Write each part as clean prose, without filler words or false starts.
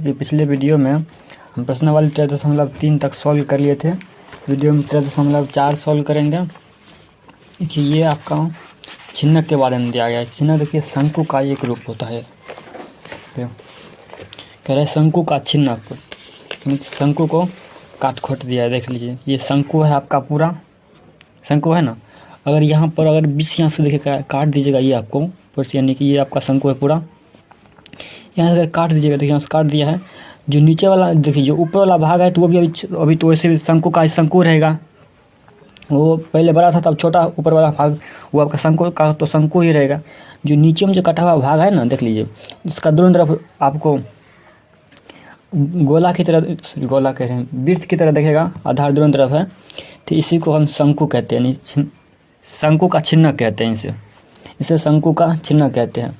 कि पिछले वीडियो में हम प्रश्न वाले 13.3 तक सॉल्व कर लिए थे। वीडियो में 13.4 सॉल्व करेंगे। देखिए ये आपका छिन्नक के बारे में दिया गया है। छिन्नक देखिए शंकु का एक रूप होता है। कह रहे हैं शंकु का छिन्नक, शंकु को काट खोट दिया है। देख लीजिए ये शंकु है आपका, पूरा शंकु है ना। अगर यहाँ पर अगर बीच यहाँ से देखिए काट दीजिएगा ये आपको, यानी कि ये आपका शंकु है पूरा। यहाँ से अगर काट दीजिएगा, देखिए यहाँ से काट दिया है। जो नीचे वाला देखिए, जो ऊपर वाला भाग है तो वो भी अभी तो वैसे शंकु का शंकु रहेगा। वो पहले बड़ा था तब छोटा, ऊपर वाला भाग वो आपका शंकु का तो शंकु ही रहेगा। जो नीचे में जो कटा हुआ भाग है ना, देख लीजिए इसका दोनों तरफ आपको गोला की तरह, गोला कह रहे हैं, वृत्त की तरह देखेगा, आधार दोनों तरफ है। तो इसी को हम शंकु कहते हैं, शंकु का छिन्नक कहते हैं। इसे शंकु का छिन्नक कहते हैं।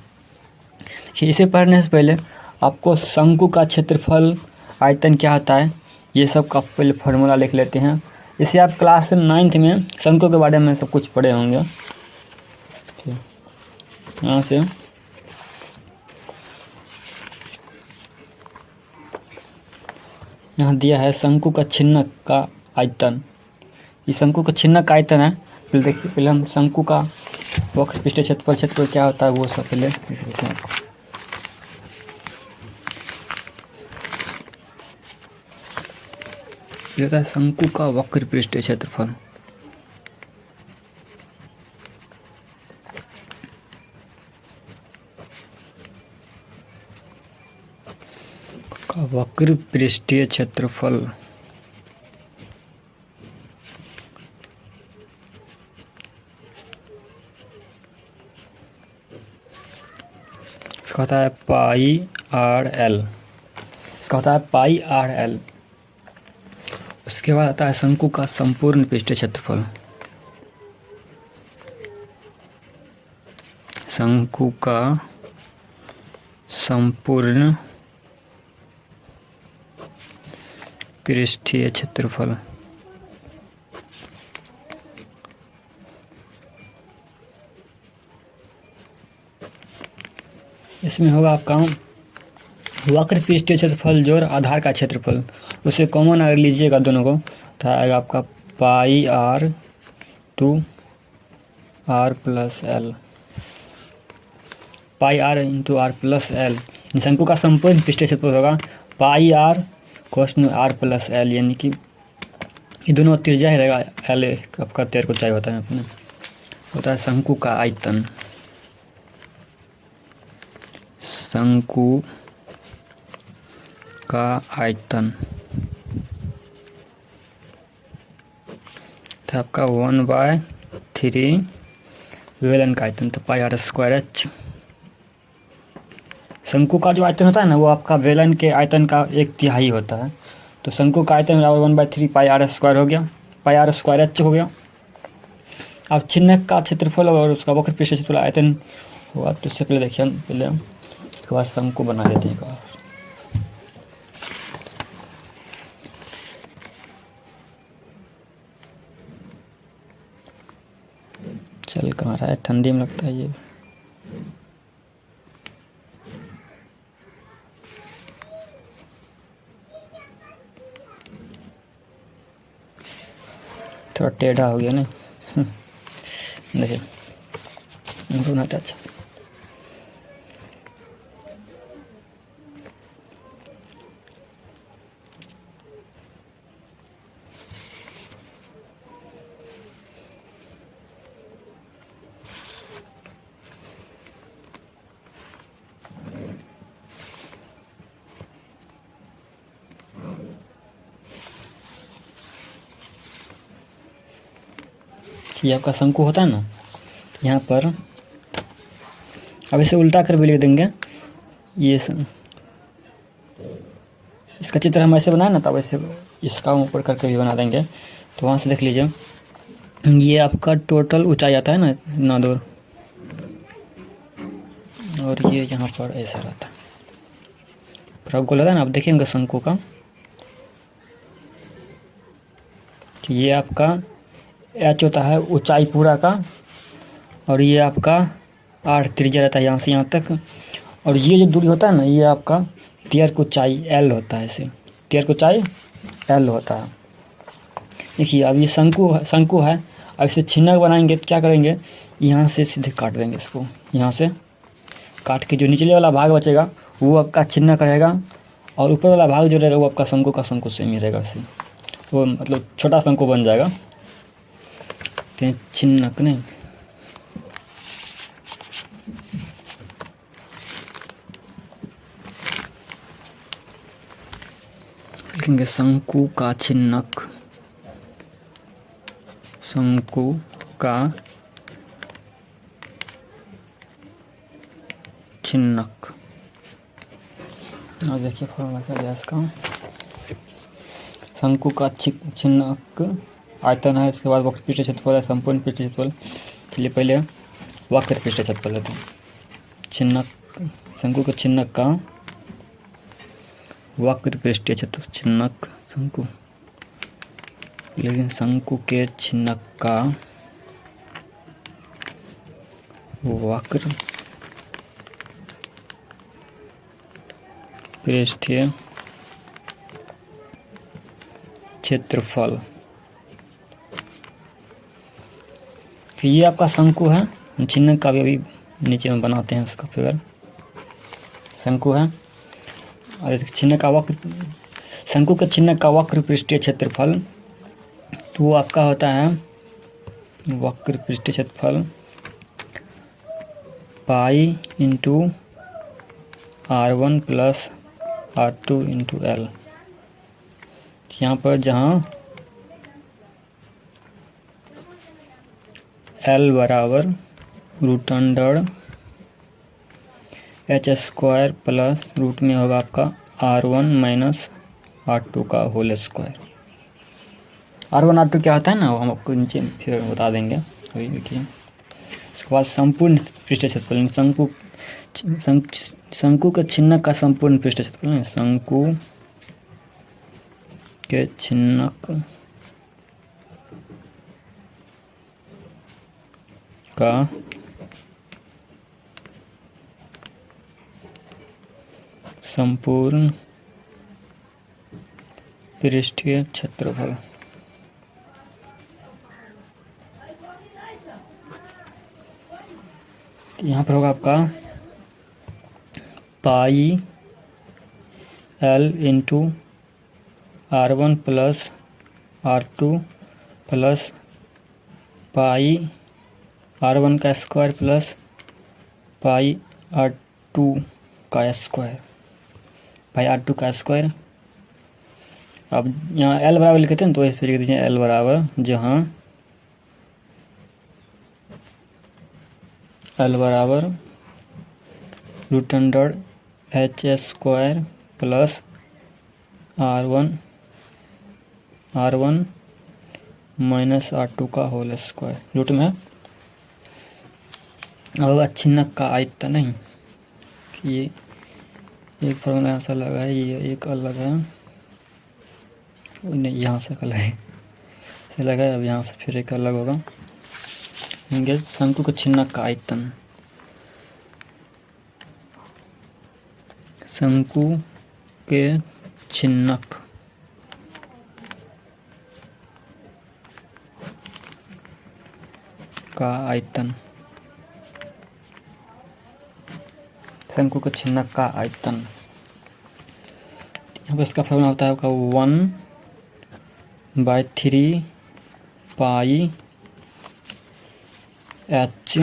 इसे पढ़ने से पहले आपको शंकु का क्षेत्रफल, आयतन क्या होता है, ये सब का पहले फार्मूला लिख लेते हैं। इसे आप क्लास 9th में शंकु के बारे में सब कुछ पढ़े होंगे। यहाँ से यहाँ दिया है शंकु का छिन्नक का आयतन। ये शंकु का छिन्नक का आयतन है। पहले देखिए, पहले हम शंकु का वक्र पृष्ठ क्षेत्रफल क्या होता है वो सब पहले देखते हैं। ये होता है शंकु का वक्र पृष्ठ क्षेत्रफल। वक्र पृष्ठीय क्षेत्रफल इसका होता है पाई आर एल। इसका होता है पाई आर एल। उसके बाद आता है शंकु का संपूर्ण पृष्ठीय क्षेत्रफल। शंकु का संपूर्ण पृष्ठीय क्षेत्रफल। इसमें होगा आपका वक्र पृष्ठीय क्षेत्रफल जोड़ आधार का क्षेत्रफल। उसे कॉमन अगर लीजिएगा दोनों को तो आएगा आपका pi r two r plus l, pi r into r plus l. शंकु का संपूर्ण पृष्ठीय क्षेत्रफल होगा पाई आर कोष्ण आर प्लस एल, यानी कि ये दोनों त्रिज्या ही रहेगा। एल आपका 13 को चाहिए होता है अपने, होता है शंकु का आयतन। शंकु का आयतन तो आपका 1/3 वेलन का आयतन, तो पाई आर स्क्वायर एच। शंकु का जो आयतन होता है ना वो आपका वेलन के आयतन का 1/3 होता है। तो शंकु का आयतन बराबर 1/3 पाई आर स्क्वायर हो गया, पाई आर स्क्वायर एच हो गया। अब छिन्नक का क्षेत्रफल और उसका वक्र पृष्ठीय क्षेत्रफल आयतन हुआ। तो इससे पहले देखिए, हम पहले एक बार शंकु बना लेते हैं। एक बार चल कहाँ रहा है, ठंडी में लगता है ये। थोड़ा टेढ़ा हो गया ना। देखिए बनाते अच्छा। ये आपका शंकु होता है ना, यहाँ पर अब इसे उल्टा कर भी लिख देंगे। ये इसका चित्र हम ऐसे बनाए ना, तब ऐसे इसका ऊपर करके भी बना देंगे। तो वहाँ से देख लीजिए, ये आपका टोटल ऊंचाई आता है ना 9 दूर, और ये यहाँ पर ऐसा रहता है। पर आपको लगा ना, आप देखिएगा शंकु का कि ये आपका एच होता है ऊंचाई पूरा का, और ये आपका 8 त्रिज्या रहता है यहाँ से यहाँ तक। और ये जो दूरी होता है ना, ये आपका टीयर को ऊंचाई एल होता है, इसे टीयर को ऊंचाई एल होता है। देखिए अब ये शंकु है, अब इसे छिन्नक बनाएंगे तो क्या करेंगे, यहाँ से सीधे काट देंगे इसको, यहाँ से काट के जो निचले वाला भाग बचेगा वो आपका छिन्नक रहेगा, और ऊपर वाला भाग जो रहेगा वो आपका शंकु का शंकु सेम ही रहेगा, इसे वो मतलब छोटा शंकु बन जाएगा, छिन्नक नहीं। लिखेंगे शंकु का छिन्नक, शंकु का छिन्नक। और देखिए फॉर्मूला क्या दिया इसका, शंकु का छिन्नक आयतन है, इसके बाद वक्र पृष्ठ क्षेत्रफल है, संपूर्ण पृष्ठ क्षेत्रफल। चलिए पहले वक्र पृष्ठ क्षेत्रफल लेते हैं। छिन्नक, शंकु के छिन्नक का वक्र पृष्ठीय क्षेत्र, छिन्नक शंकु, लेकिन शंकु के छिन्नक का वक्र पृष्ठीय क्षेत्रफल। ये आपका शंकु है, छिन्नक का भी अभी नीचे में बनाते हैं इसका फिगर। शंकु है और छिन्नक का वक्र, शंकु के छिन्नक का वक्र पृष्ठीय क्षेत्रफल, तो वो आपका होता है वक्र पृष्ठीय क्षेत्रफल pi into R1 plus R2 into L. यहाँ पर जहाँ L बराबर root under H square plus root में होगा आपका R1 माइनस R2 का होल स्क्वायर। R1 R2 क्या होता है ना, वो हम आपको नीचे फिर बता देंगे अभी। देखिए इसके बाद संपूर्ण पृष्ठ क्षेत्रफल, शंकु के छिन्नक का संपूर्ण पृष्ठ क्षेत्रफल, शंकु के छिन्नक का संपूर्ण पृष्ठीय क्षेत्रफल। यहाँ पर होगा आपका pi L into R1 plus R2 plus pi R1 का स्क्वायर प्लस पाई R2 का स्क्वायर, पाई R2 का स्क्वायर। अब यहाँ L बराबर लिखते हैं तो इस पर लिख दीजिए L बराबर, जहाँ L बराबर root under H square plus R1 minus R2 का होल स्क्वायर, रूट में होगा छिन्नक का आयतन। नहीं कि ये एक फॉर्मूला यहाँ से लगा है, ये एक अलग है, नहीं यहाँ से अलग है, अलग है। अब यहाँ से फिर एक अलग होगा, शंकु के छिन्नक का आयतन, शंकु के छिन्नक का आयतन, शंकु के छिन्नक का आयतन। यहाँ पर इसका फॉर्मूला होता है आपका 1/3 pi H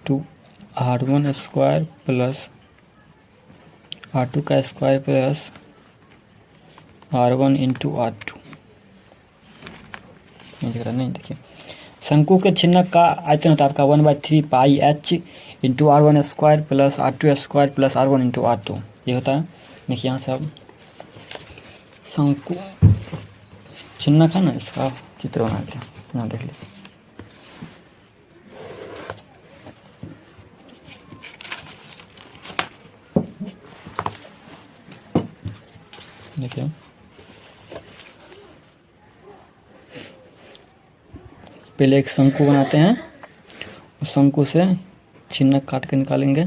to R1 square plus R2 का square plus R1 into R2। नहीं, देखिए शंकु के छिन्नक का आयतन होता है आपका 1/3 pi H into R1 square plus R2 square plus R1 into R2, ये होता है। देखिए यहाँ से अब शंकु छिन्नक है ना, इसका चित्र बना के यहाँ देख लीजिए। देखिए पहले एक शंकु बनाते हैं, उस शंकु से छिन्नक काट के निकालेंगे।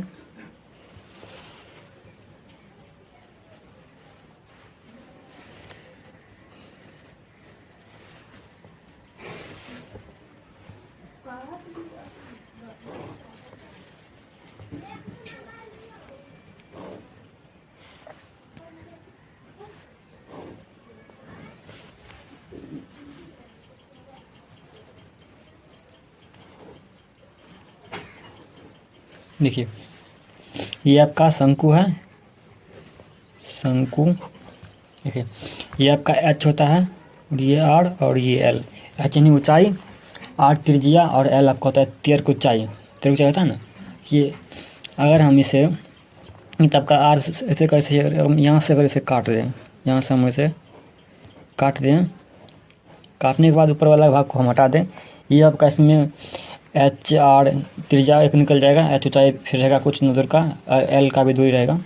देखिए ये आपका शंकु है, शंकु। देखिए ये आपका एच होता है और ये आर और ये एल। एच यानी ऊंचाई, आर त्रिज्या और एल आपका होता है तीर की ऊंचाई। तीर ऊंचाई होता है ना। ये अगर हम इसे तब का आर ऐसे कैसे यहाँ से अगर इसे काट दें, यहाँ से हम इसे काट दें, काटने के बाद ऊपर वाला भाग को हम हटा दें, ये आपका इसमें एच आर त्रिज्या एक निकल जाएगा, एच ऊंचाई फिर रहेगा कुछ न दूर का, एल का भी दूरी रहेगा।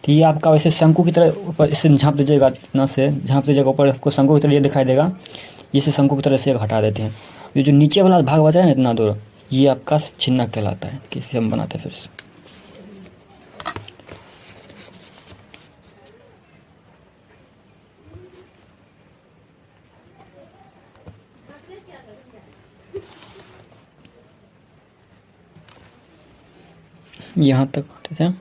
तो ये आपका वैसे शंकु की तरह ऊपर इसे झाँप दीजिएगा, इतना से झाँप दीजिएगा ऊपर, आपको शंकु की तरह ये दिखाई देगा। इसे शंकु की तरह से हटा देते हैं। ये जो नीचे वाला भाग बचा है ना इतना दूर, ये आपका छिन्नक कहलाता है। किसे हम बनाते हैं फिर से, यहाँ तक ठीक है।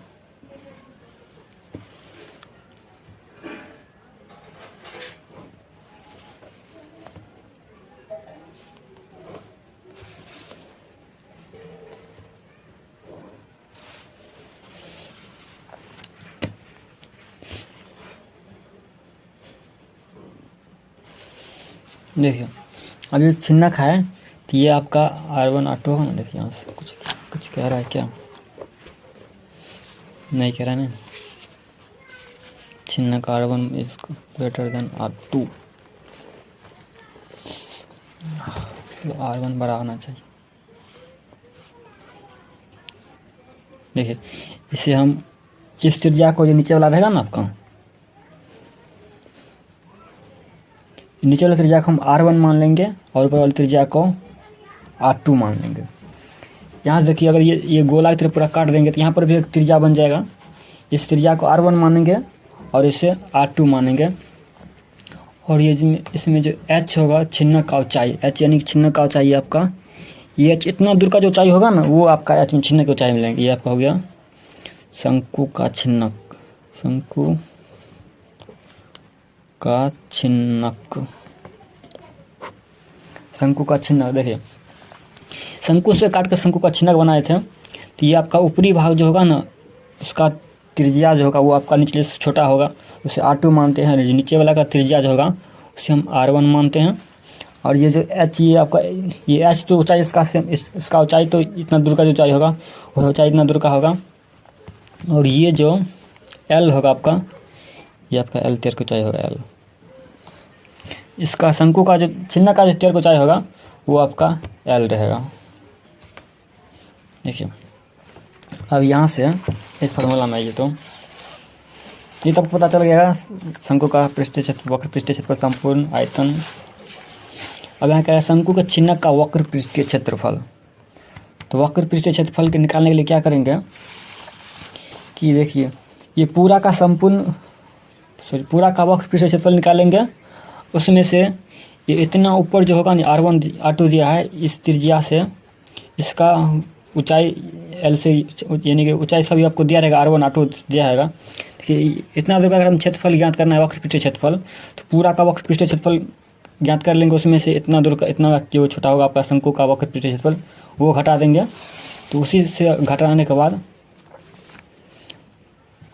देखिए अब ये छिन्नक है तो ये आपका R1 R2 होगा ना। देखिए यहाँ से कुछ कह रहा है क्या, नहीं कह रहा है ना। छिन्नक R1 is greater than R2, तो R1 बड़ा होना चाहिए। देखिए इसे हम इस त्रिज्या को, जो नीचे वाला रहेगा ना आपका, नीचे वाले त्रिज्या को हम R1 मान लेंगे और ऊपर वाली त्रिज्या को R2 मान लेंगे। यहाँ से देखिए अगर ये गोला की तरह पूरा काट देंगे तो यहाँ पर भी एक त्रिज्या बन जाएगा। इस त्रिज्या को R1 मानेंगे और इसे R2 मानेंगे। और ये इसमें जो H होगा छिन्नक का ऊंचाई, H यानी कि छिन्नक का ऊंचाई आपका, ये H इतना दूर का जो ऊंचाई होगा ना वो आपका H में छिन्नक की ऊंचाई मिलेंगे। ये आपका हो गया शंकु का छिन्नक, शंकु का छिन्नक, शंकु का छिन्नक। देखिए शंकु से काट कर शंकु का छिन्नक बनाए थे। तो ये आपका ऊपरी भाग जो होगा ना उसका त्रिज्या जो होगा वो आपका निचले से छोटा होगा, उसे R2 मानते हैं। नीचे वाला का त्रिज्या जो होगा उसे हम R1 मानते हैं। और ये जो H, ये आपका ये H तो ऊंचाई इसका सेम, इसका ऊंचाई तो इतना दूर का जो ऊंचाई होगा वह ऊंचाई इतना दूर का होगा। और ये जो L होगा आपका, ये आपका L तीर की ऊंचाई होगा L। इसका शंकु का जो छिन्नक का जो तीर की ऊंचाई होगा वो आपका L रहेगा। देखिए अब यहाँ से इस फार्मूला में ये तो पता चल गया शंकु का पृष्ठीय क्षेत्र, वक्र पृष्ठीय क्षेत्रफल संपूर्ण आयतन। अब यहाँ क्या है शंकु के छिन्नक का वक्र पृष्ठीय क्षेत्रफल। तो वक्र पृष्ठीय क्षेत्रफल के निकालने के लिए क्या करेंगे कि देखिए ये पूरा का वक्र पृष्ठीय क्षेत्रफल निकालेंगे। उसमें से ये इतना ऊपर जो होगा ना R1 R2 दिया है, इस त्रिज्या से इसका ऊंचाई L से यानी कि ऊंचाई सभी आपको दिया रहेगा, R1 R2 दिया रहेगा। कि इतना दूर का अगर हम क्षेत्रफल ज्ञात करना है वक्र पृष्ठीय क्षेत्रफल, तो पूरा का वक्र पृष्ठीय क्षेत्रफल ज्ञात कर लेंगे। उसमें से इतना दूर का, इतना जो छोटा होगा आपका शंकु का वक्र पृष्ठीय क्षेत्रफल वो घटा देंगे। तो उसी से घटाने के बाद,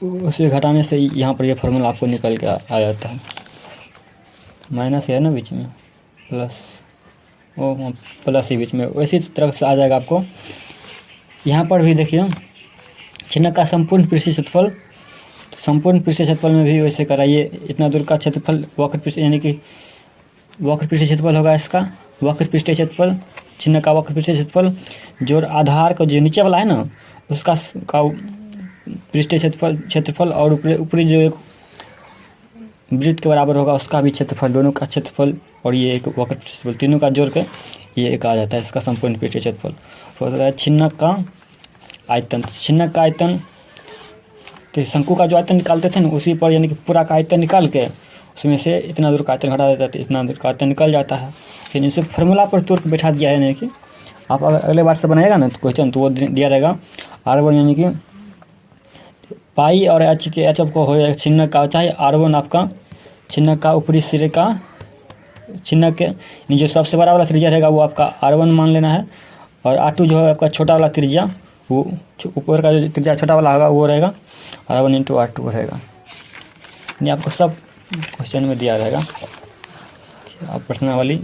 उसे घटाने से यहाँ पर ये फार्मूला आपको निकल के आ जाता है। माइनस है ना बीच में, प्लस वो प्लस ही बीच में, वैसी तरह से आ जाएगा आपको। यहाँ पर भी देखिए छिन्नक का संपूर्ण पृष्ठीय क्षेत्रफल, तो संपूर्ण पृष्ठीय क्षेत्रफल में भी वैसे कराइए। इतना दूर का क्षेत्रफल वक्र पृष्ठीय यानी कि वक्र पृष्ठीय क्षेत्रफल होगा इसका, वक्र पृष्ठीय क्षेत्रफल छिन्नक का वक्र पृष्ठीय क्षेत्रफल जो आधार का जो नीचे वाला है ना उसका पृष्ठीय क्षेत्रफल और ऊपरी जो एक वृत्त के बराबर होगा उसका भी क्षेत्रफल, दोनों का क्षेत्रफल और ये एक वक्र क्षेत्रफल, तीनों का जोड़ के ये एक आ जाता है इसका संपूर्ण पृष्ठीय क्षेत्रफल। होता है छिन्नक का आयतन। छिन्नक का आयतन, तो शंकु का जो आयतन निकालते थे ना उसी पर यानी कि पूरा का आयतन निकाल के उसमें से इतना दूर का आयतन घटा देता है, इतना दूर का आयतन निकल जाता है। फिर इसे फार्मूला पर तोड़ के बैठा दिया है। यानी कि आप अगर अगले बार से बनाएगा ना तो क्वेश्चन तो वो दिया रहेगा R1 यानी कि पाई और H के H आपको हो जाएगा छिन्नक का ऊंचाई, R1 आपका छिन्नक का ऊपरी सिरे का छिन्नक के जो सबसे बड़ा वाला त्रिज्या रहेगा वो आपका R1 मान लेना है। और R2 जो है आपका छोटा वाला त्रिज्या वो जो ऊपर का जो त्रिज्या छोटा वाला होगा वो रहेगा, R1 × R2 रहेगा। यानी आपको सब क्वेश्चन में दिया रहेगा। आप प्रश्नावली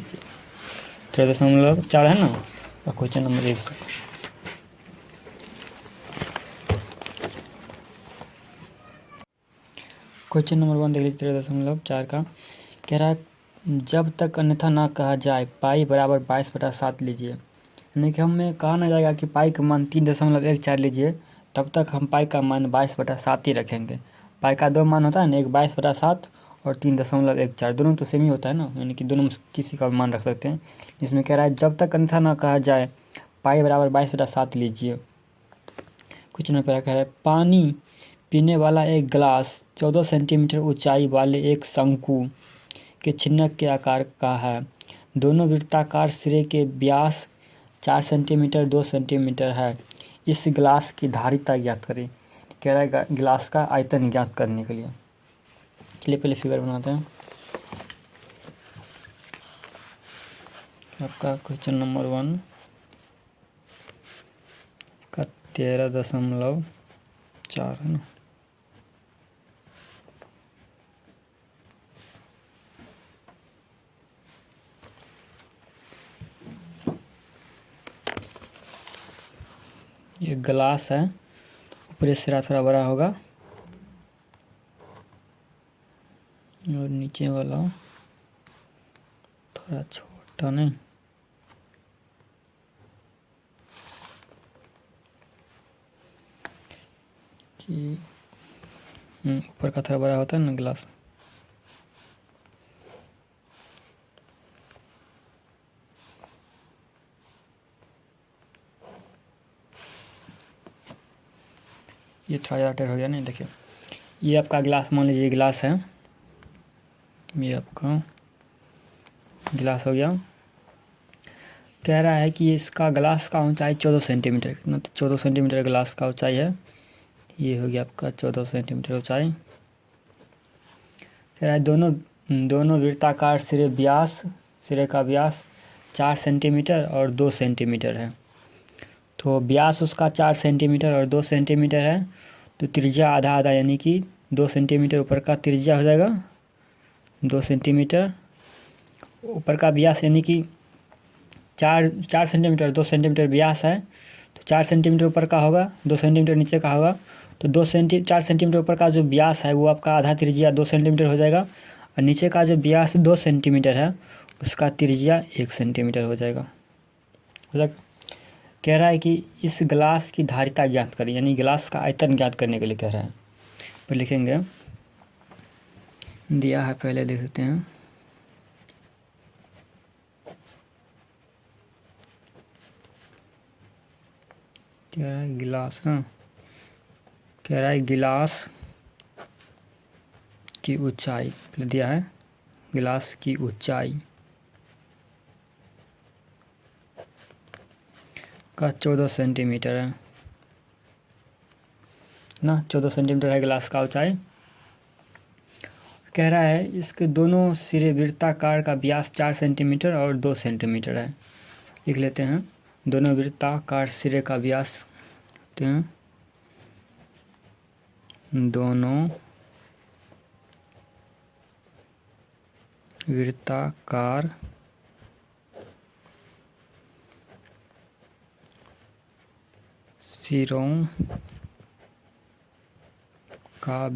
13.4 है ना, और क्वेश्चन नंबर 1। क्वेश्चन नंबर 1 देख लीजिए 13.4 का। कह रहा है जब तक अन्यथा ना कहा जाए पाई बराबर 22/7 लीजिए। यानी कि हमें कहा ना जाएगा कि पाई का मान 3.14 लीजिए, तब तक हम पाई का मान 22/7 ही रखेंगे। पाई का दो मान होता है ना, एक 22/7 और 3.14, दोनों तो सेम ही होता है ना, यानी कि दोनों में किसी का मान रख सकते हैं। इसमें कह रहा है जब तक अन्यथा ना कहा जाए पाई बराबर 22/7 लीजिए। कुछ न कह रहा है पानी पीने वाला एक गिलास 14 सेंटीमीटर ऊंचाई वाले एक शंकु के छिन्नक के आकार का है। दोनों वृत्ताकार सिरे के व्यास 4 सेंटीमीटर 2 सेंटीमीटर है। इस गिलास की धारिता ज्ञात करें। कह रहा है गिलास का आयतन ज्ञात करने के लिए। चलिए पहले फिगर बनाते हैं। आपका क्वेश्चन नंबर 1 का 13.4 है ना। ये गिलास है, ऊपरी सिरा थोड़ा बड़ा होगा और नीचे वाला थोड़ा छोटा, नहीं कि ऊपर का थोड़ा बड़ा होता है ना गिलास। ये थोड़ा ज़्यादा टेढ़ हो गया, नहीं देखिए ये आपका गिलास, मान लीजिए गिलास है, ये आपका गिलास हो गया। कह रहा है कि इसका गिलास का ऊंचाई 14 सेंटीमीटर, कितना, तो 14 सेंटीमीटर गिलास का ऊंचाई है। ये हो गया आपका 14 सेंटीमीटर ऊंचाई। कह रहा है दोनों वृत्ताकार सिरे का व्यास 4 सेंटीमीटर और 2 सेंटीमीटर है। तो व्यास उसका 4 सेंटीमीटर और 2 सेंटीमीटर है, तो त्रिज्या आधा आधा, यानी कि 2 सेंटीमीटर ऊपर का त्रिज्या हो जाएगा, 2 सेंटीमीटर ऊपर का व्यास, यानी कि 4 सेंटीमीटर 2 सेंटीमीटर व्यास है, तो 4 सेंटीमीटर ऊपर का होगा, 2 सेंटीमीटर नीचे का होगा, तो 4 सेंटीमीटर ऊपर का जो व्यास है वो आपका आधा त्रिज्या 2 सेंटीमीटर हो जाएगा, और नीचे का जो व्यास 2 सेंटीमीटर है उसका त्रिज्या 1 सेंटीमीटर हो जाएगा। कह रहा है कि इस गिलास की धारिता ज्ञात करें, यानी गिलास का आयतन ज्ञात करने के लिए कह रहा है। तो लिखेंगे, दिया है पहले देख लेते हैं। क्या है गिलास, हाँ कह रहा है गिलास की ऊंचाई, दिया है गिलास की ऊंचाई का 14 सेंटीमीटर है ना, 14 सेंटीमीटर है गिलास का ऊंचाई। कह रहा है इसके दोनों सिरे वृत्ताकार का व्यास 4 सेंटीमीटर और 2 सेंटीमीटर है। लिख लेते हैं, दोनों वृत्ताकार सिरे का व्यास, दोनों वृत्ताकार सिरों का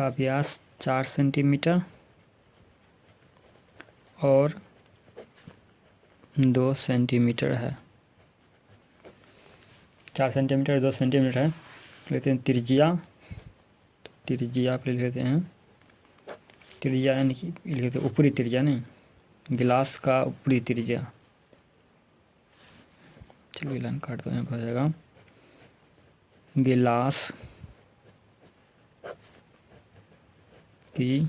व्यास 4 सेंटीमीटर और 2 सेंटीमीटर है। 4 सेंटीमीटर 2 सेंटीमीटर है। लेते हैं त्रिज्या, तो त्रिज्या पे लेते हैं, त्रिज्या यानी कि लिखते हैं ऊपरी त्रिज्या, नहीं गिलास का ऊपरी त्रिज्या। चलिए लाइन काट दो, यहाँ पर हो जाएगा गिलास की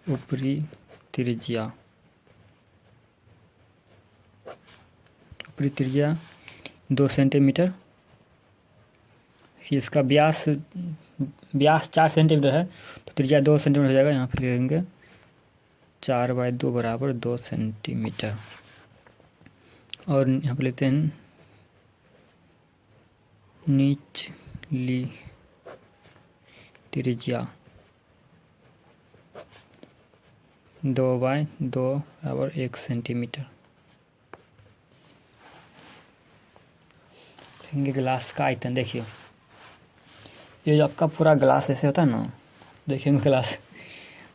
ऊपरी त्रिज्या, 2 सेंटीमीटर। इसका व्यास 4 सेंटीमीटर है, तो त्रिज्या 2 सेंटीमीटर हो जाएगा। यहाँ पर लिखेंगे 4/2 बराबर 2 सेंटीमीटर। और यहाँ पर लेते हैं निचली त्रिज्या 2/2 बराबर 1 सेंटीमीटर। ग्लास का आयतन देखिए, ये जो आपका पूरा ग्लास ऐसे होता है ना, देखेंगे ग्लास,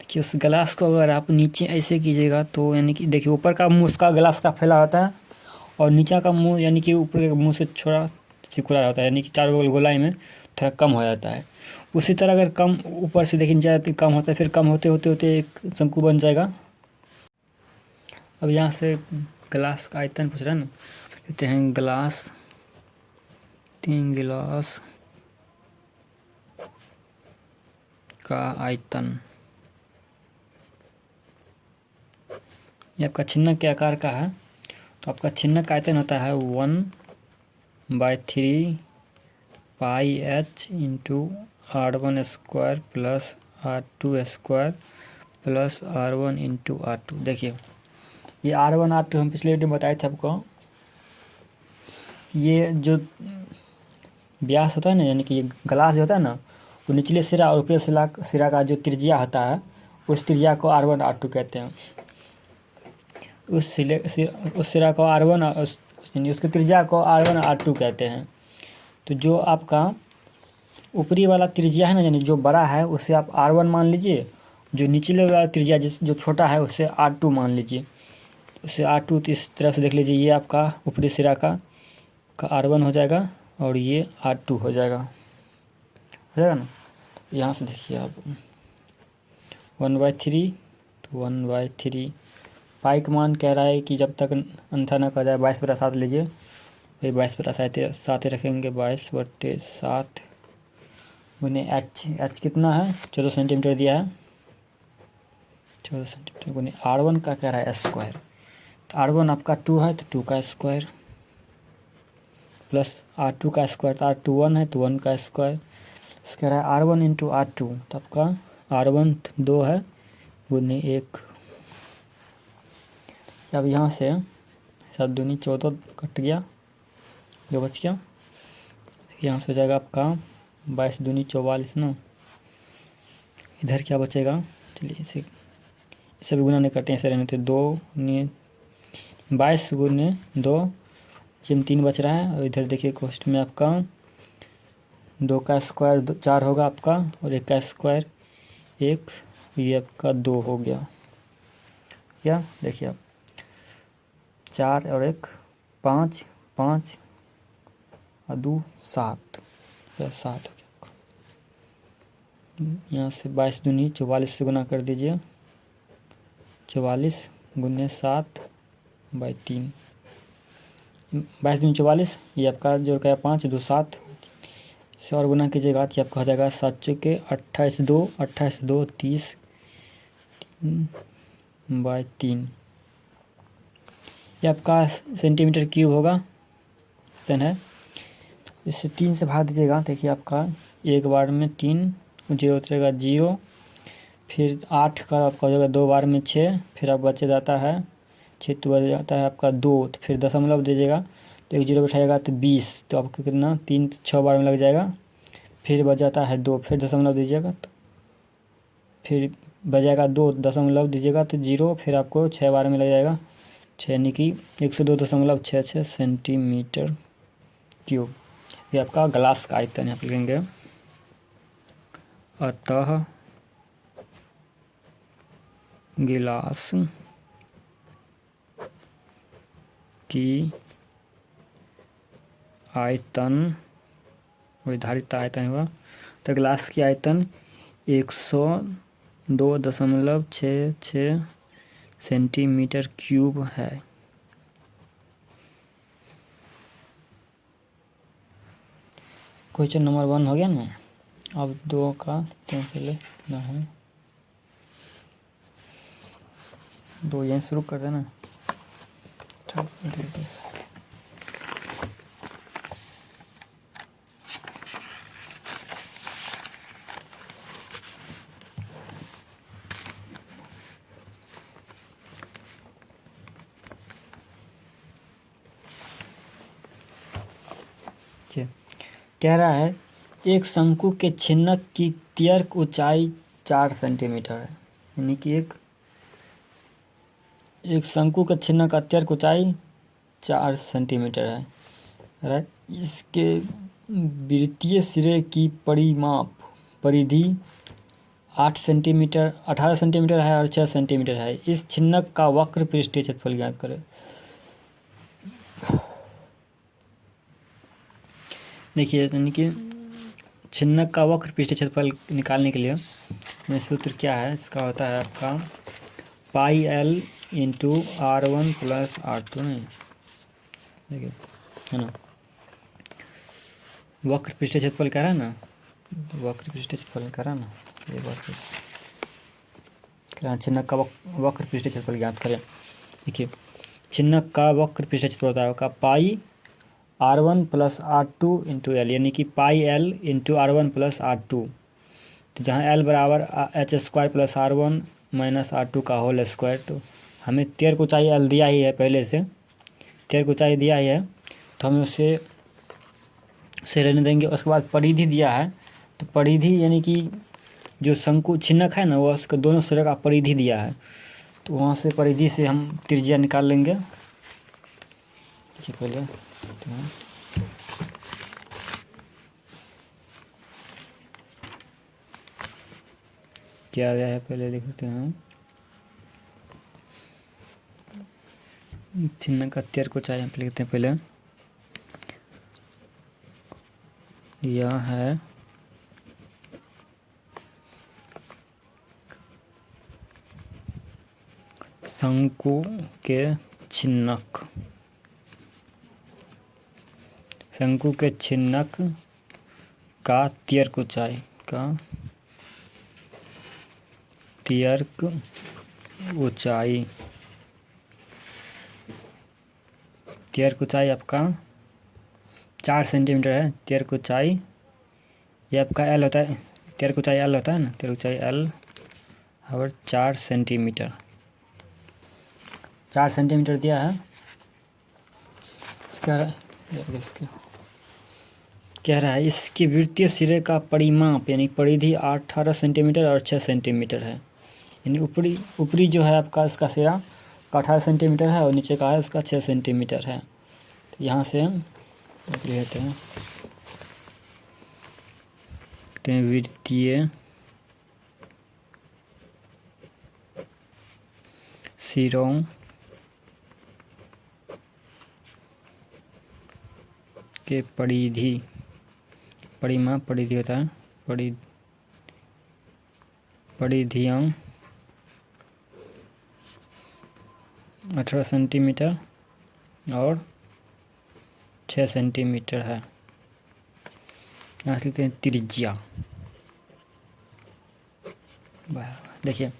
देखिए उस ग्लास को अगर आप नीचे ऐसे कीजिएगा तो यानी कि देखिए ऊपर का मुंह उसका ग्लास का फैला होता है और नीचे का मुंह यानी कि ऊपर के मुंह से थोड़ा सिकुड़ा होता है, यानी कि चारों बगल गोलाई में थोड़ा कम हो जाता है। उसी तरह अगर कम ऊपर से देखिए ज़्यादा कम होता है, फिर कम होते होते होते एक शंकु बन जाएगा। अब यहाँ से ग्लास का आयतन पूछ रहा है ना, लेते हैं ग्लास, 3 गिलास का आयतन। ये आपका छिन्नक के आकार का है, तो आपका छिन्नक का आयतन होता है 1/3 pi h into R1 square plus R2 square plus R1 into R2। देखिए ये R1 R2 हम पिछले वीडियो में बताए थे आपको, ये जो व्यास होता है ना, यानी कि ये ग्लास जो होता है ना, वो निचले सिरा और ऊपरी सिरा का जो त्रिज्या होता है उस त्रिज्या को R1 R2 कहते हैं। उस सिरा को R1 यानी उसकी त्रिज्या को R1 R2 कहते हैं। तो जो आपका ऊपरी वाला त्रिज्या है ना, यानी जो बड़ा है उसे आप R1 मान लीजिए, जो निचले वाला त्रिज्या जो छोटा है उसे R2 मान लीजिए। उसे R2 इस तरह से देख लीजिए, ये आपका ऊपरी सिरा का R1 हो जाएगा और ये R2 हो जाएगा ना। यहाँ से देखिए आप 1/3 तो 1/3 पाई का मान कह रहा है कि जब तक अंथा ना कर जाए 22/7 लीजिए, वही 22/7 रखेंगे। 22/7 गुने एच कितना है, 14 सेंटीमीटर दिया है, 14 सेंटीमीटर गुने R1 का कह रहा है स्क्वायर, तो R1 आपका 2 है तो 2 का स्क्वायर प्लस R2 का स्क्वायर, तो R2 1 है तो 1 का स्क्वायर, कह रहा है R1 इंटू R2, तो आपका R1 2 है गुने 1। अब यहाँ से 7 दूनी 14 कट गया, 2 बच गया। यहाँ से हो जाएगा आपका 22 दूनी 44 ना, इधर क्या बचेगा, चलिए इसे भी गुना नहीं करते हैं, ऐसे रहने थे 2 22 गुने 2 जिम 3 बच रहा है। और इधर देखिए कोष्ट में आपका 2 का स्क्वायर 4 होगा आपका, और 1 का स्क्वायर 1, ये आपका 2 हो गया। क्या देखिए आप 4 और 1 5 5 और 2 7, या 7 हो गया। यहाँ से 22 दूनी 44 से गुना कर दीजिए, 44 गुने 7/3, 22 दूनी 44, ये आपका जो क्या 5 2 7 से और गुना कीजिएगा तो आपका हो जाएगा 7 चौके 28 2 30 3/3। ये आपका सेंटीमीटर क्यूब होगा है। इससे 3 से भाग दीजिएगा, देखिए आपका एक बार में 3 जीरो उतरेगा 0, फिर 8 का आपका हो जाएगा 2 बार में 6, फिर आप बचे जाता है 6 तो बच जाता है आपका 2, तो फिर दशमलव दीजिएगा तो 1 जीरो बैठाएगा तो 20, तो आपको कितना 3 6 बार में लग जाएगा, फिर बच जाता है 2, फिर दशमलव दीजिएगा तो फिर बजाएगा 2, दशमलव दीजिएगा तो 0, फिर आपको 6 बार में लग जाएगा 6, यानी कि 102.66 सेंटीमीटर क्यूब। ये आपका ग्लास का आयतन यहाँ पे लिखेंगे। अतः गिलास की आयतन, निर्धारित आयतन हुआ, तो ग्लास की आयतन 102.66 सेंटीमीटर क्यूब है। क्वेश्चन नंबर 1 हो गया ना। अब 2 का पहले ना है 2 यहीं शुरू कर देना। कह रहा है एक शंकु के छिन्नक की त्यर्क ऊंचाई 4 सेंटीमीटर है, यानी कि एक शंकु के छिन्नक का त्यर्क ऊंचाई 4 सेंटीमीटर है। राइट, इसके वृत्तीय सिरे की परिधि 8 सेंटीमीटर 18 सेंटीमीटर है और 6 सेंटीमीटर है। इस छिन्नक का वक्र पृष्ठीय क्षेत्रफल ज्ञात करें। देखिए, यानी कि छिन्नक का वक्र पृष्ठीय क्षेत्रफल निकालने के लिए सूत्र क्या है, इसका होता है आपका pi L into R1 plus R2, नहीं देखिए है ना, वक्र पृष्ठीय क्षेत्रफल कह रहा है ना, वक्र पृष्ठीय क्षेत्रफल कह रहा है ना, ये बात छिन्नक का वक्र पृष्ठीय क्षेत्रफल ज्ञात करें। देखिए, छिन्नक का वक्र पृष्ठीय क्षेत्रफल होता है पाई R1 plus R2 into L, यानी कि pi L into R1 plus R2। तो जहाँ एल बराबर H square plus R1 minus R2 का होल स्क्वायर। तो हमें त्यर्क ऊंचाई एल दिया ही है, पहले से त्यर्क ऊंचाई दिया ही है, तो हमें उससे रहने देंगे। उसके बाद परिधि दिया है, तो परिधि यानी कि जो शंकु छिन्नक है ना, वो उसके दोनों सिरे का परिधि दिया है, तो वहाँ से परिधि से हम त्रिज्या निकाल लेंगे। पहले क्या आ गया है, पहले लिखते हैं। छिन्नक का त्यर्क ऊंचाई हम लिखते हैं पहले, यह है शंकु के छिन्नक, शंकु के छिन्नक का त्यर्क ऊंचाई त्यर्क ऊंचाई आपका 4 सेंटीमीटर है। त्यर्क ऊंचाई ये आपका एल होता है, त्यर्क ऊंचाई एल होता है ना, त्यर्क ऊंचाई एल और 4 सेंटीमीटर, 4 सेंटीमीटर दिया है। कह रहा है इसके वृत्तीय सिरे का परिमाप यानी परिधि 18 सेंटीमीटर और 6 सेंटीमीटर है, यानी ऊपरी जो है आपका इसका सिरा का 18 सेंटीमीटर है और नीचे का है उसका 6 सेंटीमीटर है। तो यहाँ से हम लेते हैं वृत्तीय सिरों के परिमाप परिधि होता है परिधियाँ 18 सेंटीमीटर और 6 सेंटीमीटर है। यहाँ से लेते हैं त्रिज्या। देखिए,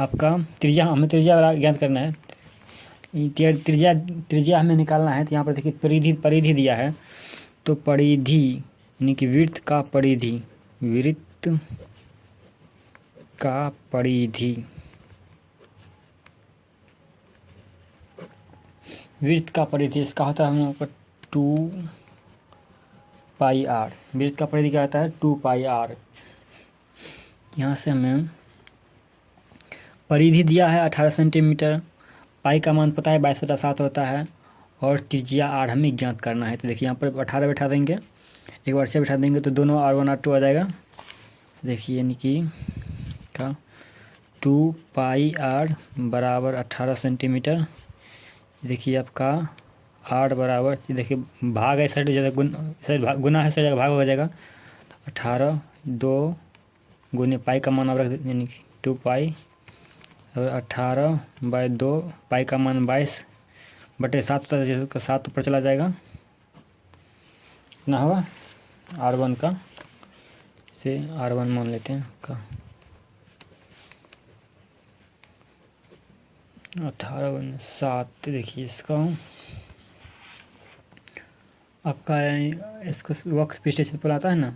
आपका त्रिज्या, हमें त्रिज्या ज्ञात करना है, त्रिज्या हमें निकालना है। तो यहाँ पर देखिए परिधि दिया है, तो परिधि यानी कि वृत्त का परिधि इसका होता है हम लोग 2 पाई आर। वृत्त का परिधि क्या होता है 2 पाई आर। यहाँ से हमें परिधि दिया है 18 सेंटीमीटर, पाई का मान पता है 22/7 होता है, और त्रिज्या आर हमें ज्ञात करना है। तो देखिए यहाँ पर 18 बैठा देंगे, एक बार से बैठा देंगे तो दोनों R1 R2 आ जाएगा। देखिए यानी कि का 2 पाई आर बराबर 18 सेंटीमीटर। देखिए आपका आर बराबर, देखिए भाग है साइड ज़्यादा गुना है, साइड जगह भाग हो जाएगा। 18 2 गुने पाई का मान आप रख दें, यानी कि 2 पाई और 18/2 पाई का मान 22/7 का 7 ऊपर चला जाएगा, इतना होगा R1 का, से R1 मान लेते हैं का 18/7। देखिए इसका आपका इसका वक्र पृष्ठीय क्षेत्रफल आता है ना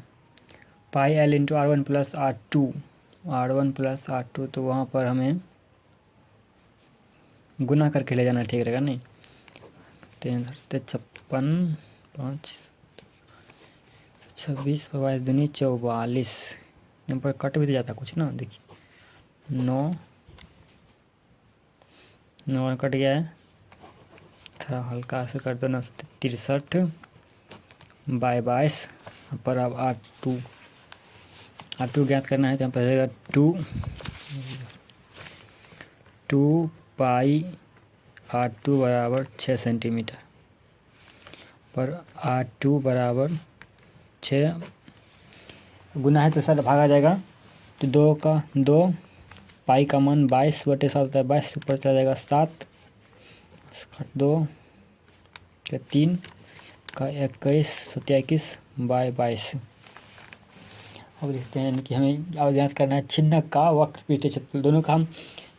pi L into R1 plus R2, तो वहाँ पर हमें गुना करके ले जाना ठीक रहेगा, नहीं 3 56 5 26 22 दूनी 44, यहाँ पर कट भी तो जाता कुछ ना, देखिए 9 9 कट गया है, थोड़ा हल्का से कर दो ना, 63 बाय 22 पर। अब R2 ज्ञात करना है तो यहाँ पर रहेगा 2 पाई R2 बराबर 6 सेंटीमीटर, पर R2 बराबर 6 गुना है तो सर भागा जाएगा, तो 2 का 2 पाई का मान 22/7 होता है, 22 ऊपर चला जाएगा 7, 2 का 3 का 21 21 बाय 22। अब देखते हैं कि हमें अब ज्ञात करना है छिन्नक का वक्र पृष्ठीय क्षेत्रफल। दोनों का हम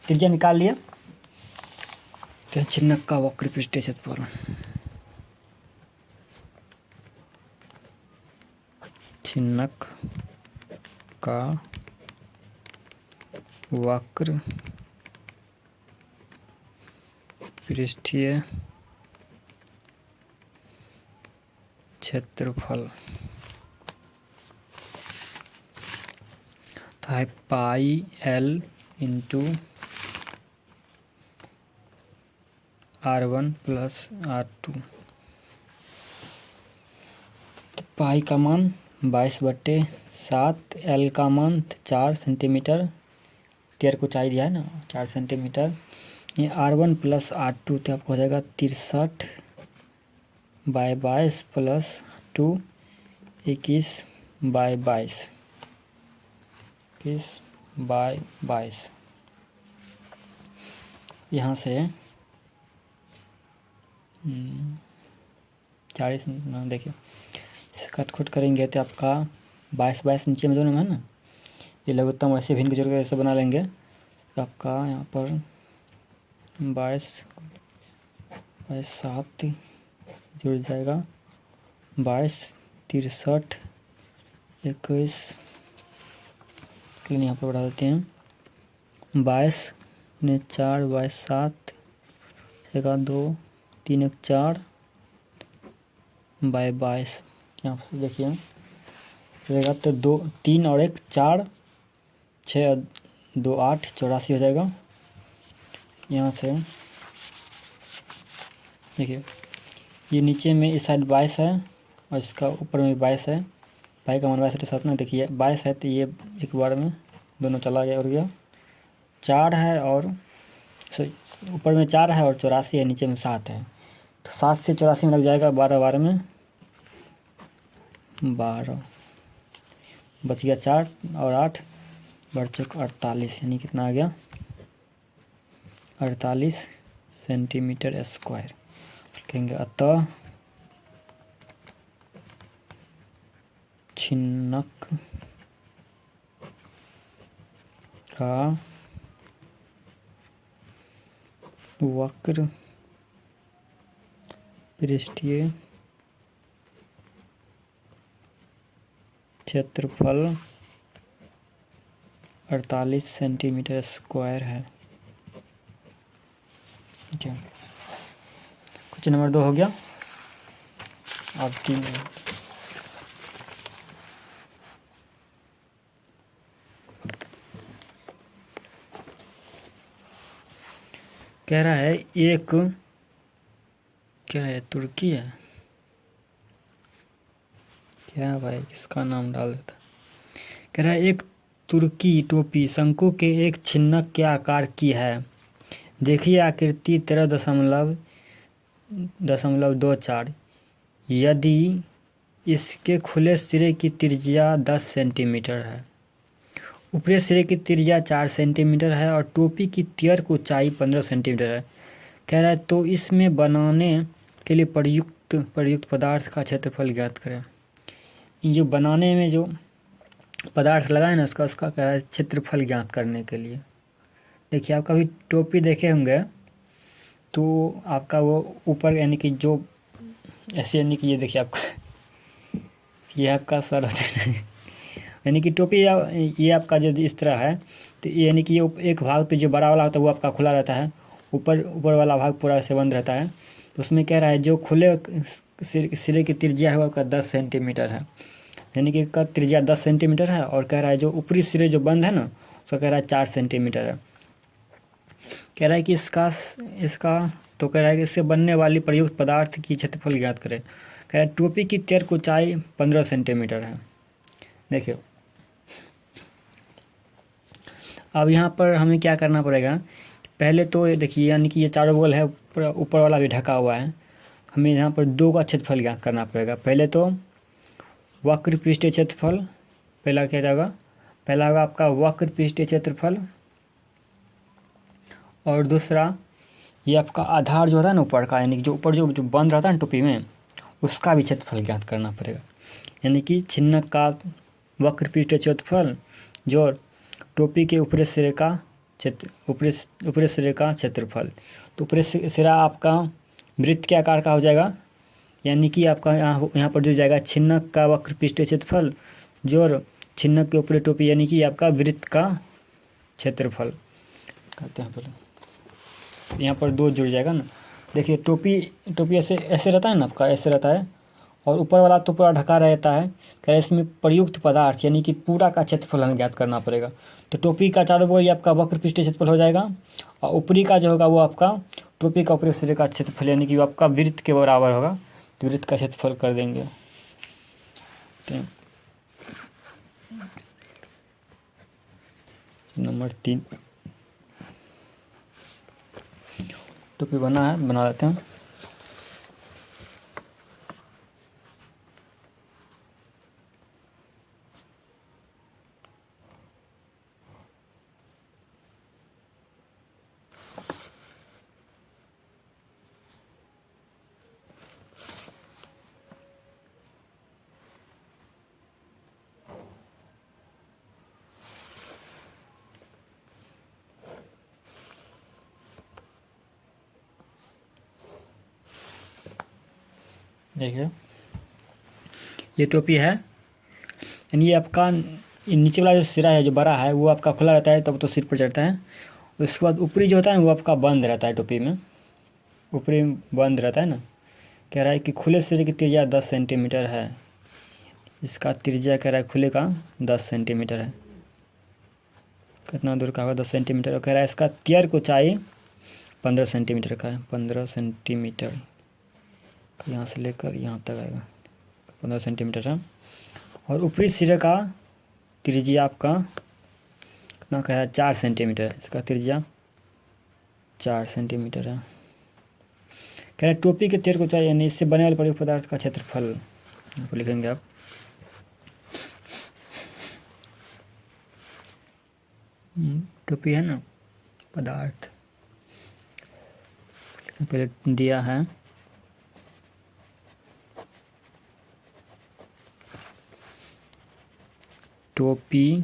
त्रिज्या निकाल लिए, तो छिन्नक का वक्र पृष्ठीय क्षेत्रफल, छिन्नक का वक्र पृष्ठीय क्षेत्रफल तो है पाई L into R1 plus R2। तो पाई का मान 22/7, L का मान 4 सेंटीमीटर, टेयर को चाहिए दिया है ना 4 सेंटीमीटर, ये R1 प्लस R2 तो आपको हो जाएगा 63 बाय 22 प्लस 2 21 बाय 22, 21 बाय 22। यहाँ से 40 देखिए कट खुट करेंगे तो आपका 22 नीचे में दोनों में है ना, ये लघुत्तम वैसे भिन्न के जोड़ कर ऐसे बना लेंगे, तो आपका यहाँ पर 22 7 जुड़ जाएगा, 22 63 21 यहाँ पर बढ़ा देते हैं, 22 ने 4 22 7 1 2 3 1 4 बाय 22। यहाँ पर देखिए रहेगा तो 2 3 और 1 4 6 और 2 8 84 हो जाएगा। यहाँ से देखिए ये नीचे में इस साइड 22 है और इसका ऊपर में 22 है, पाई का मान 22/7 में, देखिए 22 है तो ये एक बार में दोनों चला गया और गया, 4 है और ऊपर में 4 है और 84 है, नीचे में 7 है, तो 7 से 84 में लग जाएगा 12 12 में 12, बच गया 4 और 8 बढ़ चुका 48, यानी कितना आ गया 48 सेंटीमीटर स्क्वायर। कहेंगे अतः छिन्नक का वक्र पृष्ठीय क्षेत्रफल 48 सेंटीमीटर स्क्वायर है। ठीक है, क्वेश्चन नंबर 2 हो गया। अब 3 कह रहा है एक, क्या है तुर्की है क्या भाई, किसका नाम डाल देता। कह रहा है एक तुर्की टोपी शंकु के एक छिन्नक के आकार की है, देखिए आकृति 13.24, यदि इसके खुले सिरे की त्रिज्या 10 सेंटीमीटर है, ऊपरी सिरे की त्रिज्या 4 सेंटीमीटर है और टोपी की टियर की ऊंचाई 15 सेंटीमीटर है। कह रहा है तो इसमें बनाने के लिए प्रयुक्त पदार्थ का क्षेत्रफल ज्ञात करें। ये बनाने में जो पदार्थ लगा है ना उसका कह रहा है क्षेत्रफल ज्ञात करने के लिए। देखिए आप कभी टोपी देखे होंगे तो आपका वो ऊपर यानी कि जो ऐसे, यानी कि ये देखिए आपका ये आपका सर होता है यानी कि टोपी ये आपका जो इस तरह है, तो यानी कि ये एक भाग तो जो बड़ा वाला होता है वो आपका खुला रहता है, ऊपर वाला भाग पूरा से बंद रहता है। तो उसमें कह रहा है जो खुले सिरे की त्रिज्या है वो आपका 10 सेंटीमीटर है, यानी कि इसका त्रिज्या 10 सेंटीमीटर है और कह रहा है जो ऊपरी सिरे जो बंद है ना उसका कह रहा है 4 सेंटीमीटर है। कह रहा है कि इसका इसका तो कह रहा है कि इससे बनने वाली प्रयुक्त पदार्थ की क्षेत्रफल ज्ञात करें। कह रहा है टोपी की तेयर की ऊंचाई 15 सेंटीमीटर है। देखिए अब यहाँ पर हमें क्या करना पड़ेगा, पहले तो ये देखिए यानी कि ये चारों गोल है, ऊपर वाला भी ढका हुआ है, हमें यहाँ पर 2 का क्षेत्रफल ज्ञात करना पड़ेगा। पहले तो वक्र पृष्ठीय क्षेत्रफल, पहला क्या जाएगा, पहला होगा आपका वक्र पृष्ठीय क्षेत्रफल और दूसरा ये आपका आधार जो होता है ना ऊपर का, यानी कि जो ऊपर जो बंद रहता है ना टोपी में उसका भी क्षेत्रफल ज्ञात करना पड़ेगा। यानी कि छिन्नक का वक्र पृष्ठीय क्षेत्रफल जो टोपी के ऊपरी सिरे का ऊपरी सिरे का क्षेत्रफल। तो ऊपरी सिरा आपका वृत्त के आकार का हो जाएगा, यानी कि आपका यहाँ पर जो जाएगा छिन्नक का वक्र पृष्ठीय क्षेत्रफल जो छिन्नक के ऊपरी टोपी यानी कि आपका वृत्त का क्षेत्रफल कहते हैं। पहले यहाँ पर 2 जुड़ जाएगा ना। देखिए टोपी ऐसे ऐसे रहता है ना आपका, ऐसे रहता है और ऊपर वाला तो पूरा ढका रहता है। क्या इसमें प्रयुक्त पदार्थ यानी कि पूरा का क्षेत्रफल हमें ज्ञात करना पड़ेगा। तो टोपी का चारों ओर ये आपका वक्र पृष्ठीय क्षेत्रफल हो जाएगा और ऊपरी का जो होगा वो आपका टोपी का ऊपरी सिरे का क्षेत्रफल यानी कि वो आपका वृत्त के बराबर होगा। तो वृत्त का क्षेत्रफल कर देंगे। नंबर 3 टोपी बना है, बना लेते हैं। देखिए ये टोपी है, यानी ये आपका नीचे वाला जो सिरा है जो बड़ा है वो आपका खुला रहता है तब तो सिर पर चढ़ता है। उसके बाद ऊपरी जो होता है वो आपका बंद रहता है, टोपी में ऊपरी बंद रहता है ना। कह रहा है कि खुले सिरे की त्रिज्या 10 सेंटीमीटर है। इसका त्रिज्या कह रहा है खुले का 10 सेंटीमीटर है। कितना दूर का होगा 10 सेंटीमीटर। और कह रहा है इसका तियर की ऊँचाई 15 सेंटीमीटर का है। 15 सेंटीमीटर यहाँ से लेकर यहाँ तक आएगा 15 सेंटीमीटर है। और ऊपरी सिरे का त्रिज्या आपका कितना कह रहा है 4 सेंटीमीटर है। इसका त्रिज्या 4 सेंटीमीटर है। कह रहा है टोपी के तेयर को चाहिए यानी इससे बने वाले प्रयुक्त पदार्थ का क्षेत्रफल लिखेंगे आप। टोपी है ना पदार्थ पहले दिया है टोपी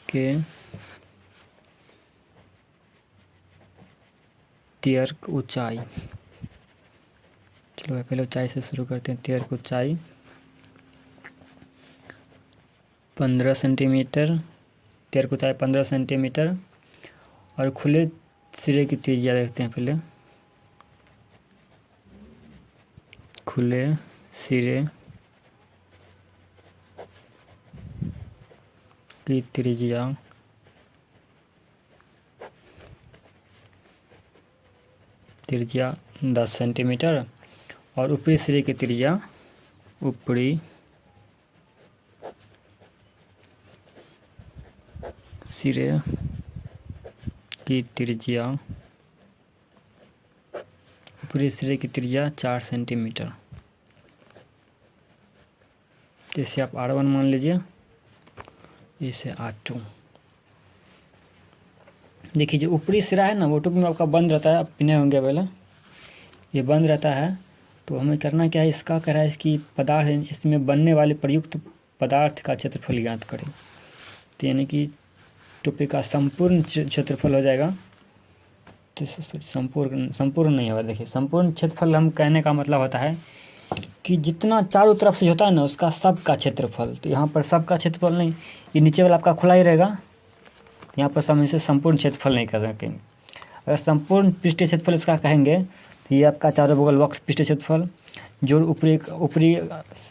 के तेयर की ऊंचाई। चलो पहले ऊंचाई से शुरू करते हैं। तेयर की ऊंचाई 15 सेंटीमीटर, तेयर की ऊंचाई 15 सेंटीमीटर और खुले सिरे की त्रिज्या देखते हैं पहले। खुले सिरे की त्रिज्या 10 सेंटीमीटर और ऊपरी सिरे की त्रिज्या ऊपरी सिरे की त्रिज्या ऊपरी सिरे की त्रिज्या 4 सेंटीमीटर। इसे आप R1 मान लीजिए, इसे R2। देखिए जो ऊपरी सिरा है ना वो टोपी में आपका बंद रहता है, आप पिने होंगे पहले, ये बंद रहता है। तो हमें करना क्या है, इसका कह रहा है इसकी पदार्थ इसमें बनने वाले प्रयुक्त पदार्थ का क्षेत्रफल ज्ञात करें। तो यानी कि टोपी का संपूर्ण क्षेत्रफल हो जाएगा। तो संपूर्ण नहीं होगा। देखिए संपूर्ण क्षेत्रफल हम कहने का मतलब होता है कि जितना चारों तरफ से होता है ना उसका सब का क्षेत्रफल। तो यहाँ पर सब का क्षेत्रफल नहीं, ये नीचे वाला आपका खुला ही रहेगा। यहाँ पर हम इसे संपूर्ण क्षेत्रफल नहीं कर सकेंगे। अगर संपूर्ण पृष्ठीय क्षेत्रफल इसका कहेंगे तो ये आपका चारों बगल वक्र पृष्ठीय क्षेत्रफल जोड़ ऊपरी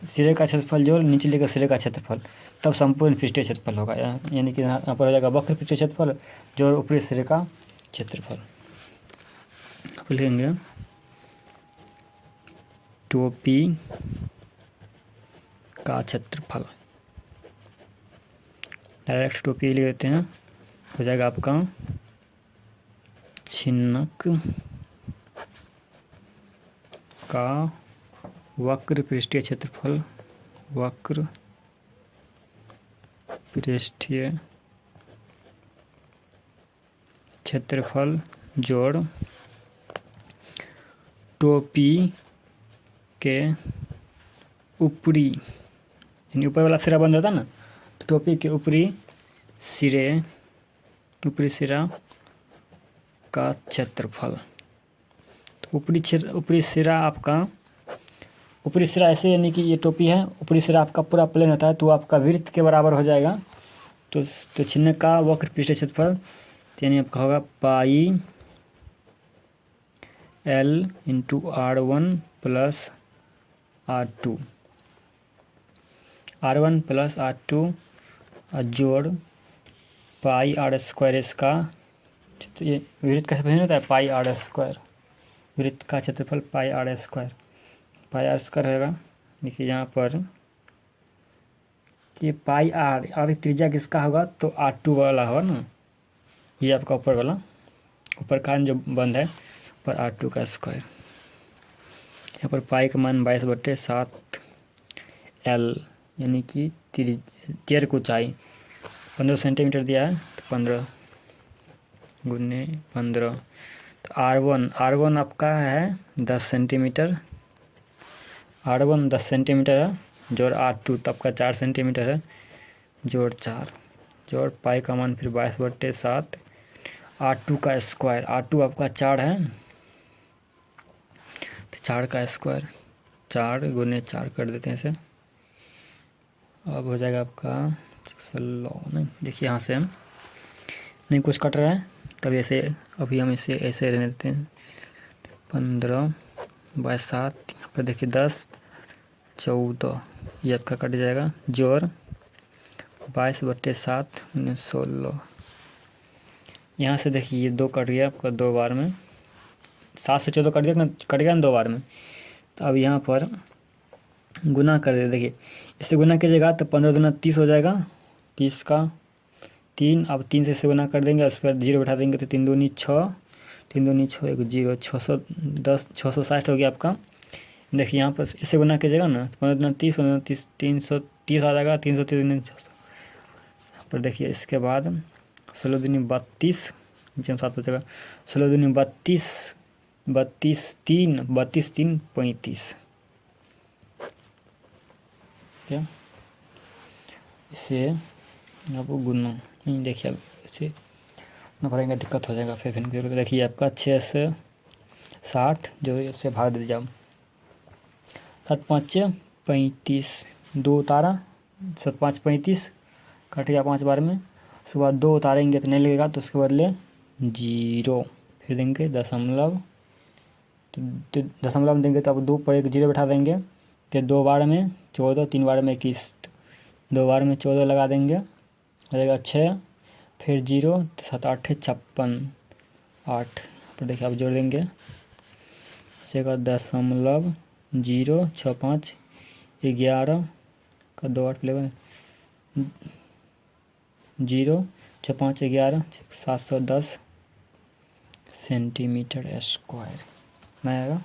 सिरे का क्षेत्रफल जोड़ निचले के सिरे का क्षेत्रफल, तब संपूर्ण पृष्ठीय क्षेत्रफल होगा। यानी कि यहाँ पर हो जाएगा वक्र पृष्ठीय क्षेत्रफल जोड़ ऊपरी सिरे का क्षेत्रफल। अब लिखेंगे टोपी का क्षेत्रफल, डायरेक्ट टोपी ले लेते हैं, हो जाएगा आपका छिन्नक का वक्र पृष्ठीय क्षेत्रफल, वक्र पृष्ठीय क्षेत्रफल जोड़ टोपी के ऊपरी, यानी ऊपर वाला सिरा बंद होता है ना, तो टोपी के ऊपरी सिरा का क्षेत्रफल। तो ऊपरी सिरा आपका, ऊपरी सिरा ऐसे, यानी कि ये टोपी है, ऊपरी सिरा आपका पूरा प्लेन होता है, तो आपका वृत्त के बराबर हो जाएगा। तो छिन्नक का वक्र पृष्ठीय क्षेत्रफल यानी आपका होगा पाई L into R1 plus R2 plus R2 जोड़ पाई R स्क्वायर इसका, तो ये वृत्त का क्षेत्रफल होता है पाई R स्क्वायर, वृत्त का क्षेत्रफल पाई R स्क्वायर रहेगा। देखिए यहाँ पर ये पाई R त्रिज्या किसका होगा, तो R2 वाला होगा ना, ये आपका ऊपर वाला, ऊपर का जो बंद है पर R2 का स्क्वायर। यहाँ पर पाई का मान 22/7 L, यानी कि तेर की ऊंचाई 15 सेंटीमीटर दिया है, तो 15 गुने 15, तो R1 आपका है 10 सेंटीमीटर, R1 10 सेंटीमीटर है, जोड़ R2 तो आपका 4 सेंटीमीटर है, जोड़ 4, जोड़ पाई का मान फिर 22/7 R2 का स्क्वायर, R2 आपका 4 है, तो 4 का स्क्वायर, 4 गुने 4 कर देते हैं इसे। अब हो जाएगा आपका 16, नहीं देखिए यहाँ से हम नहीं कुछ कट रहा है, तब ऐसे अभी हम इसे ऐसे रहने देते हैं। 15/7, यहाँ पर देखिए 10, 14, ये आपका कट जाएगा, जोड़ 22/7 16, यहाँ से देखिए ये 2 कट गया आपका 2 बार में, 7 से 14 कट गया ना 2 बार में। तो अब यहाँ पर गुना कर दे, देखिए इससे गुना कीजिएगा तो 15 दूना 30 हो जाएगा, 30 का 3, अब 3 से इसे गुना कर देंगे, उस पर 0 बैठा देंगे, तो 3 दूनी 6, 3 दूनी 6, 1 0, 610, 660 हो गया आपका। देखिए यहाँ पर इससे गुना कीजिएगा ना, 15 दूना 30, 15 30, 330 आ जाएगा, 330 600 पर। देखिए इसके बाद 16 दूनी 32, नीचे में 7 हो जाएगा, 16 दूनी 32, 32 3 35, क्या इसे आपको गुना नहीं, देखिए अब इसे ना भरेंगे दिक्कत हो जाएगा फिर देखिए आपका 6 से 60 जो इससे भाग दे जाओ, 7 5 35, 2 उतारा, 7 5 35 कट गया 5 बार में, उसके बाद 2 उतारेंगे तो नहीं लगेगा, तो उसके बदले 0 फिर देंगे दशमलव, तो दशमलव देंगे तो अब 2 पर 1 0 बैठा देंगे, तो 2 बार में 14, 3 बार में 21, 2 बार में 14 लगा देंगे, हो जाएगा 6, फिर 0, तो 7 8 56 8 पर देखिए आप जोड़ देंगे, इसका 0.65 11 का 2 8 11 0.65 11 710 सेंटीमीटर स्क्वायर में आएगा।